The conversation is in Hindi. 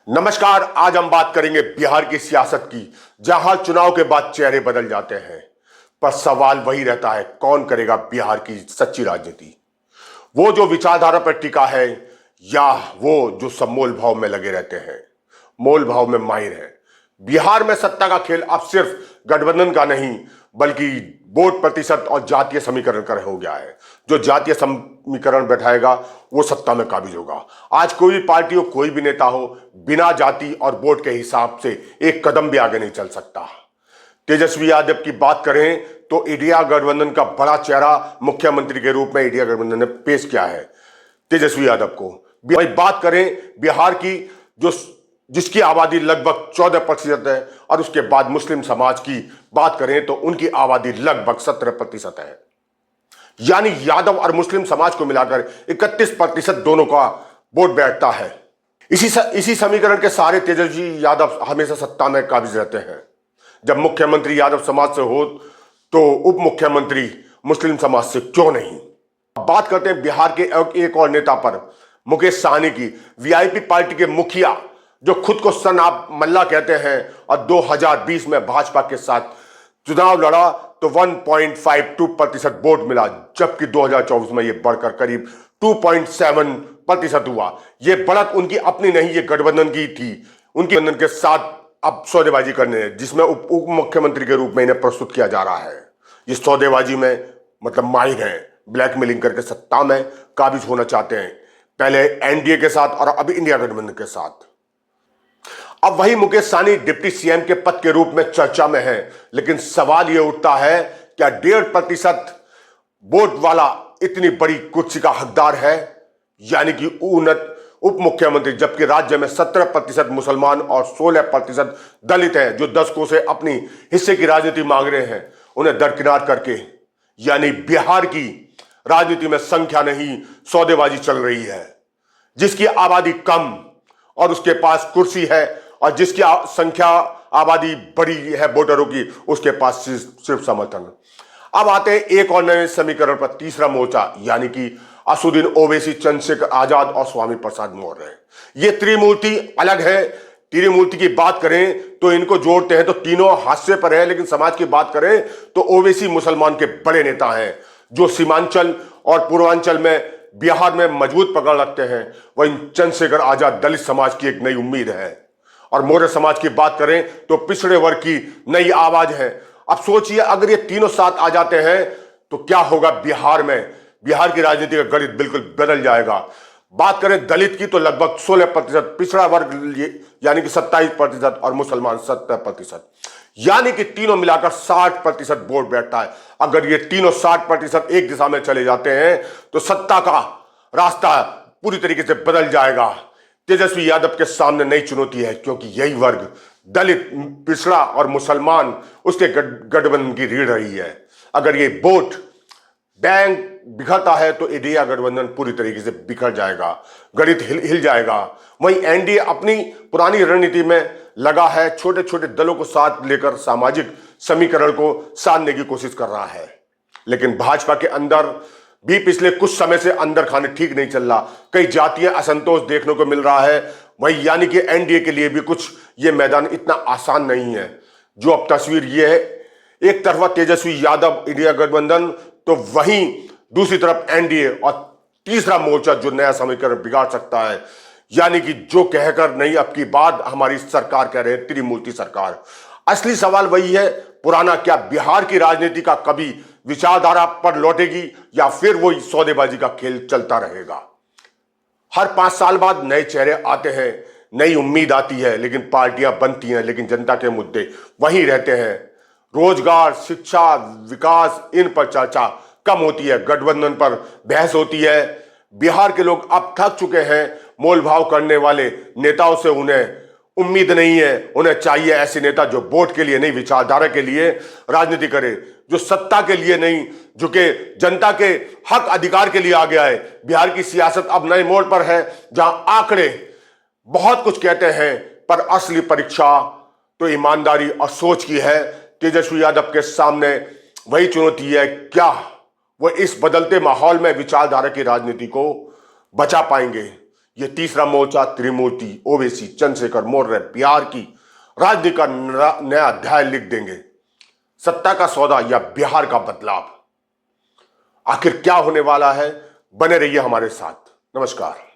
नमस्कार। आज हम बात करेंगे बिहार की सियासत की, जहां चुनाव के बाद चेहरे बदल जाते हैं, पर सवाल वही रहता है, कौन करेगा बिहार की सच्ची राजनीति। वो जो विचारधारा पर टिका है, या वो जो सब मोल भाव में लगे रहते हैं, मोल भाव में माहिर है। बिहार में सत्ता का खेल अब सिर्फ गठबंधन का नहीं, बल्कि वोट प्रतिशत और जातीय समीकरण का हो गया है। जो जातीय समीकरण बैठाएगा वो सत्ता में काबिज होगा। आज कोई भी पार्टी हो, कोई भी नेता हो, बिना जाति और वोट के हिसाब से एक कदम भी आगे नहीं चल सकता। तेजस्वी यादव की बात करें तो इंडिया गठबंधन का बड़ा चेहरा मुख्यमंत्री के रूप में इंडिया गठबंधन ने पेश किया है तेजस्वी यादव को। वही बात करें बिहार की, जो जिसकी आबादी लगभग 14% है, और उसके बाद मुस्लिम समाज की बात करें तो उनकी आबादी लगभग 17% है। यानी यादव और मुस्लिम समाज को मिलाकर 31% दोनों का वोट बैठता है। इसी समीकरण के सहारे तेजस्वी यादव हमेशा सत्ता में काबिज रहते हैं। जब मुख्यमंत्री यादव समाज से हो तो उप मुख्यमंत्री मुस्लिम समाज से क्यों नहीं। अब बात करते हैं बिहार के एक और नेता पर, मुकेश सहनी की। वीआईपी पार्टी के मुखिया, जो खुद को सन ऑफ मल्ला कहते हैं, और 2020 में भाजपा के साथ चुनाव लड़ा तो 1.52% वोट मिला, जबकि 2024 में यह बढ़कर करीब 2.7% हुआ। यह बढ़त उनकी अपनी नहीं, ये गठबंधन की थी। उनकी गठबंधन के साथ अब सौदेबाजी करने, जिसमें उप मुख्यमंत्री के रूप में इन्हें प्रस्तुत किया जा रहा है। ये सौदेबाजी में मतलब माहिर हैं, ब्लैकमेलिंग करके सत्ता में काबिज होना चाहते हैं, पहले एनडीए के साथ और अभी इंडिया गठबंधन के साथ। अब वही मुकेश सहनी डिप्टी सीएम के पद के रूप में चर्चा में है, लेकिन सवाल यह उठता है, क्या 1.5% वोट वाला इतनी बड़ी कुर्सी का हकदार है, यानी कि उप मुख्यमंत्री, जबकि राज्य में 17% मुसलमान और 16% दलित हैं, जो दशकों से अपनी हिस्से की राजनीति मांग रहे हैं, उन्हें दरकिनार करके। यानी बिहार की राजनीति में संख्या नहीं, सौदेबाजी चल रही है। जिसकी आबादी कम और उसके पास कुर्सी है, और जिसकी संख्या आबादी बड़ी है वोटरों की, उसके पास सिर्फ समर्थन। अब आते हैं एक और नए समीकरण पर, तीसरा मोर्चा, यानी कि असुद्दीन ओवैसी, चंद्रशेखर आजाद और स्वामी प्रसाद मौर्य। ये त्रिमूर्ति अलग है। त्रिमूर्ति की बात करें तो इनको जोड़ते हैं तो तीनों हास्य पर है, लेकिन समाज की बात करें तो ओवैसी मुसलमान के बड़े नेता हैं, जो सीमांचल और पूर्वांचल में बिहार में मजबूत पकड़ रखते हैं। वहीं चंद्रशेखर आजाद दलित समाज की एक नई उम्मीद है, और मौर्य समाज की बात करें तो पिछड़े वर्ग की नई आवाज है। अब सोचिए, अगर ये तीनों साथ आ जाते हैं तो क्या होगा बिहार में। बिहार की राजनीति का गणित बिल्कुल बदल जाएगा। बात करें दलित की तो लगभग 16%, पिछड़ा वर्ग यानी कि 27% और मुसलमान 70%, यानी कि तीनों मिलाकर 60% वोट बैठता है। अगर ये तीनों 60% एक दिशा में चले जाते हैं तो सत्ता का रास्ता पूरी तरीके से बदल जाएगा। तेजस्वी यादव के सामने नई चुनौती है, क्योंकि यही वर्ग दलित, पिछड़ा और मुसलमान उसके गठबंधन की रीढ़ रही है। अगर ये वोट बैंक बिखरता है तो इंडिया गठबंधन पूरी तरीके से बिखर जाएगा, गणित हिल जाएगा। वहीं एनडीए अपनी पुरानी रणनीति में लगा है, छोटे छोटे दलों को साथ लेकर सामाजिक समीकरण को साधने की कोशिश कर रहा है। लेकिन भाजपा के अंदर भी पिछले कुछ समय से अंदर खाने ठीक नहीं चल रहा, कई जातीय असंतोष देखने को मिल रहा है। वही यानी कि एनडीए के लिए भी कुछ ये मैदान इतना आसान नहीं है। जो अब तस्वीर ये है, एक तरफा तेजस्वी यादव इंडिया गठबंधन, तो वहीं दूसरी तरफ एनडीए, और तीसरा मोर्चा जो नया समीकरण बिगाड़ सकता है, यानी कि जो कहकर नहीं अब की बात हमारी सरकार कह रहे हैं, त्रिमूर्ति सरकार। असली सवाल वही है, पुराना, क्या बिहार की राजनीति का कभी विचारधारा पर लौटेगी, या फिर वही सौदेबाजी का खेल चलता रहेगा। हर 5 साल बाद नए चेहरे आते हैं, नई उम्मीद आती है, लेकिन पार्टियां बनती हैं, लेकिन जनता के मुद्दे वहीं रहते हैं। रोजगार, शिक्षा, विकास, इन पर चर्चा कम होती है, गठबंधन पर बहस होती है। बिहार के लोग अब थक चुके हैं मोल भाव करने वाले नेताओं से। उन्हें उम्मीद नहीं है, उन्हें चाहिए ऐसे नेता जो वोट के लिए नहीं, विचारधारा के लिए राजनीति करे, जो सत्ता के लिए नहीं झुके, जनता के हक अधिकार के लिए आ गया है। बिहार की सियासत अब नए मोड़ पर है, जहां आंकड़े बहुत कुछ कहते हैं, पर असली परीक्षा तो ईमानदारी और सोच की है। तेजस्वी यादव के सामने वही चुनौती है, क्या वो इस बदलते माहौल में विचारधारा की राजनीति को बचा पाएंगे, ये तीसरा मोर्चा त्रिमूर्ति, ओवैसी, चंद्रशेखर मौर्य बिहार की राजनीति का नया अध्याय लिख देंगे। सत्ता का सौदा या बिहार का बदलाव, आखिर क्या होने वाला है? बने रहिए हमारे साथ। नमस्कार।